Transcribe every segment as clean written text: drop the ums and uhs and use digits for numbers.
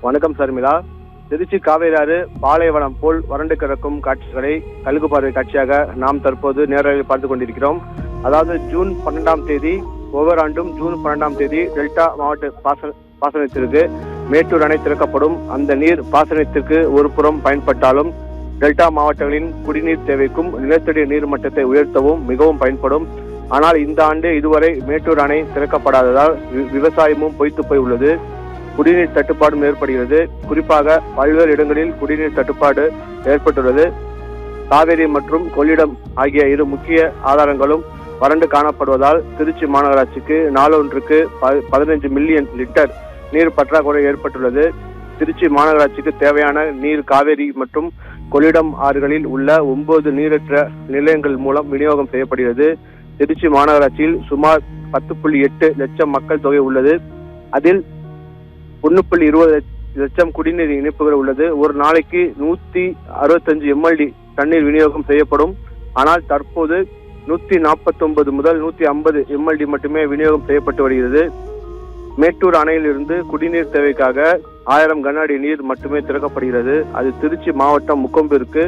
வணக்கம் சர்மிளா. திருச்சி காவேரி ஆறு பாலைவனம் போல் வறண்டு கிடக்கும் காட்சிகளை கழுகு பார்வை காட்சியாக நாம் தற்போது நேரடியில் பார்த்துக் கொண்டிருக்கிறோம். அதாவது ஜூன் 12ஆம் தேதி ஒவ்வொரு ஆண்டும் ஜூன் 12ஆம் தேதி டெல்டா மாவட்ட பாசனத்திற்கு மேட்டூர் அணை திறக்கப்படும். அந்த நீர் பாசனத்திற்கு ஒரு புறம் பயன்பட்டாலும் டெல்டா மாவட்டங்களின் குடிநீர் தேவைக்கும் நிலத்தடி நீர் மட்டத்தை உயர்த்தவும் மிகவும் பயன்படும். ஆனால் இந்த ஆண்டு இதுவரை மேட்டூர் அணை திறக்கப்படாததால் விவசாயமும் பொய்த்து போய் உள்ளது. குடிநீர் தட்டுப்பாடும் ஏற்படுகிறது. குறிப்பாக பல்வேறு இடங்களில் குடிநீர் தட்டுப்பாடு ஏற்பட்டுள்ளது. காவேரி மற்றும் கொள்ளிடம் ஆகிய இரு முக்கிய ஆதாரங்களும் வறண்டு காணப்படுவதால் திருச்சி மாநகராட்சிக்கு நாளொன்றுக்கு 15 மில்லியன் லிட்டர் நீர் பற்றாக்குறை ஏற்பட்டுள்ளது. திருச்சி மாநகராட்சிக்கு தேவையான நீர் காவேரி மற்றும் கொள்ளிடம் ஆறுகளில் உள்ள 9 நீரற்ற நிலையங்கள் மூலம் விநியோகம் செய்யப்படுகிறது. திருச்சி மாநகராட்சியில் சுமார் 10.8 லட்சம் மக்கள் தொகை உள்ளது. அதில் 1.20 லட்சம் குடிநீர் இணைப்புகள் உள்ளது. ஒரு நாளைக்கு 165 MLD தண்ணீர் விநியோகம் செய்யப்படும். ஆனால் தற்போது 149 முதல் 150 MLD மட்டுமே விநியோகம் செய்யப்பட்டு வருகிறது. மேட்டூர் அணையிலிருந்து குடிநீர் தேவைக்காக 1000 கன அடி நீர் மட்டுமே திறக்கப்படுகிறது. அது திருச்சி மாவட்டம் முக்கொம்பிற்கு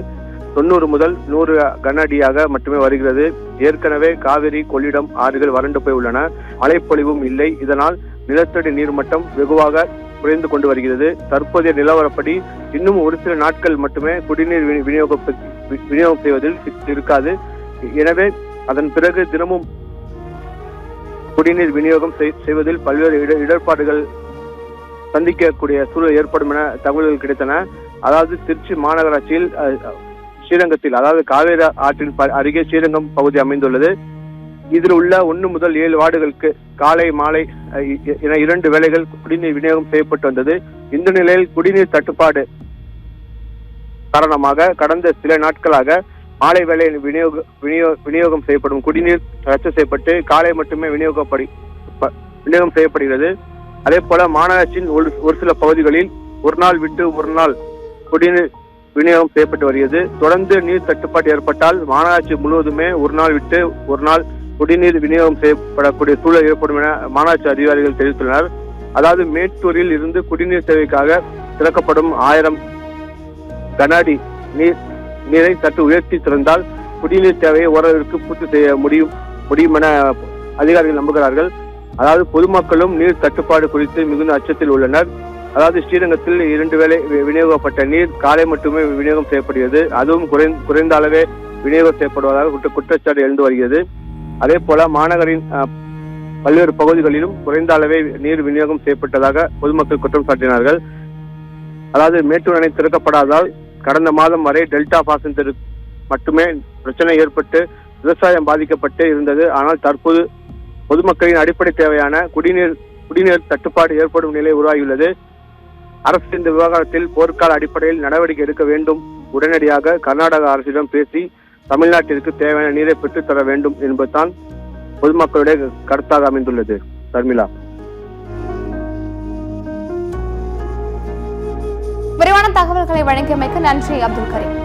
90 முதல் 100 கன அடியாக மட்டுமே வருகிறது. ஏற்கனவே காவிரி கொள்ளிடம் ஆறுகள் வறண்டு போய் உள்ளன. மழைப்பொழிவும் இல்லை. இதனால் நிலத்தடி நீர்மட்டம் வெகுவாக குறைந்து கொண்டு வருகிறது. தற்போதைய நிலவரப்படி இன்னும் ஒரு சில நாட்கள் மட்டுமே குடிநீர் விநியோகம் செய்வதில் இருக்காது. எனவே அதன் பிறகு தினமும் குடிநீர் விநியோகம் செய்வதில் பல்வேறு இடர்பாடுகள் சந்திக்கக்கூடிய சூழல் ஏற்படும் என தகவல்கள் கிடைத்தன. அதாவது திருச்சி மாநகராட்சியில் ஸ்ரீரங்கத்தில், அதாவது காவேரி ஆற்றின் அருகே ஸ்ரீரங்கம் பகுதி அமைந்துள்ளது. இதில் உள்ள 1 முதல் 7 வார்டுகளுக்கு காலை மாலை என 2 வேளைகள் குடிநீர் விநியோகம் செய்யப்பட்டு வந்தது. இந்த நிலையில் குடிநீர் தட்டுப்பாடு காரணமாக கடந்த சில நாட்களாக மாலை வேளை விநியோகம் செய்யப்படும் குடிநீர் ரத்து செய்யப்பட்டு காலை மட்டுமே விநியோகம் செய்யப்படுகிறது. அதே போல மாநகராட்சியின் ஒரு சில பகுதிகளில் ஒரு நாள் விட்டு ஒரு நாள் குடிநீர் விநியோகம் செய்யப்பட்டு வருகிறது. தொடர்ந்து நீர் தட்டுப்பாடு ஏற்பட்டால் மாநகராட்சி முழுவதுமே ஒரு நாள் விட்டு ஒரு நாள் குடிநீர் விநியோகம் செய்யப்படக்கூடிய சூழல் ஏற்படும் என மாநகராட்சி அதிகாரிகள் தெரிவித்துள்ளனர். அதாவது மேட்டூரில் இருந்து குடிநீர் தேவைக்காக திறக்கப்படும் 1000 கன அடி நீரை சற்று உயர்த்தி திறந்தால் குடிநீர் தேவையை ஓரளவிற்கு பூர்த்தி செய்ய முடியும் என அதிகாரிகள் நம்புகிறார்கள். அதாவது பொதுமக்களும் நீர் தட்டுப்பாடு குறித்து மிகுந்த அச்சத்தில் உள்ளனர். அதாவது ஸ்ரீரங்கத்தில் 2 வேளை விநியோகப்பட்ட நீர் காலை மட்டுமே விநியோகம் செய்யப்படுகிறது. அதுவும் குறைந்த அளவே விநியோகம் செய்யப்படுவதாக குற்றச்சாட்டு எழுந்து வருகிறது. அதே போல மாநகரின் பல்வேறு பகுதிகளிலும் குறைந்த அளவே நீர் விநியோகம் செய்யப்பட்டதாக பொதுமக்கள் குற்றம் சாட்டினார்கள். அதாவது மேட்டூர் அணை திறக்கப்படாததால் கடந்த மாதம் வரை டெல்டா பாசனத்திற்கு மட்டுமே பிரச்சனை ஏற்பட்டு விவசாயம் பாதிக்கப்பட்டு இருந்தது. ஆனால் தற்போது பொதுமக்களின் அடிப்படை தேவையான குடிநீர் தட்டுப்பாடு ஏற்படும் நிலை உருவாகியுள்ளது. அரசு இந்த விவகாரத்தில் போர்க்கால அடிப்படையில் நடவடிக்கை எடுக்க வேண்டும். உடனடியாக கர்நாடக அரசிடம் பேசி தமிழ்நாட்டிற்கு தேவையான நீரை பெற்றுத் தர வேண்டும் என்பதுதான் பொதுமக்களுடைய கருத்தாக அமைந்துள்ளது. சர்மிளா, விரிவான தகவல்களை வழங்கியமைக்கு நன்றி அப்துல் கரீம்.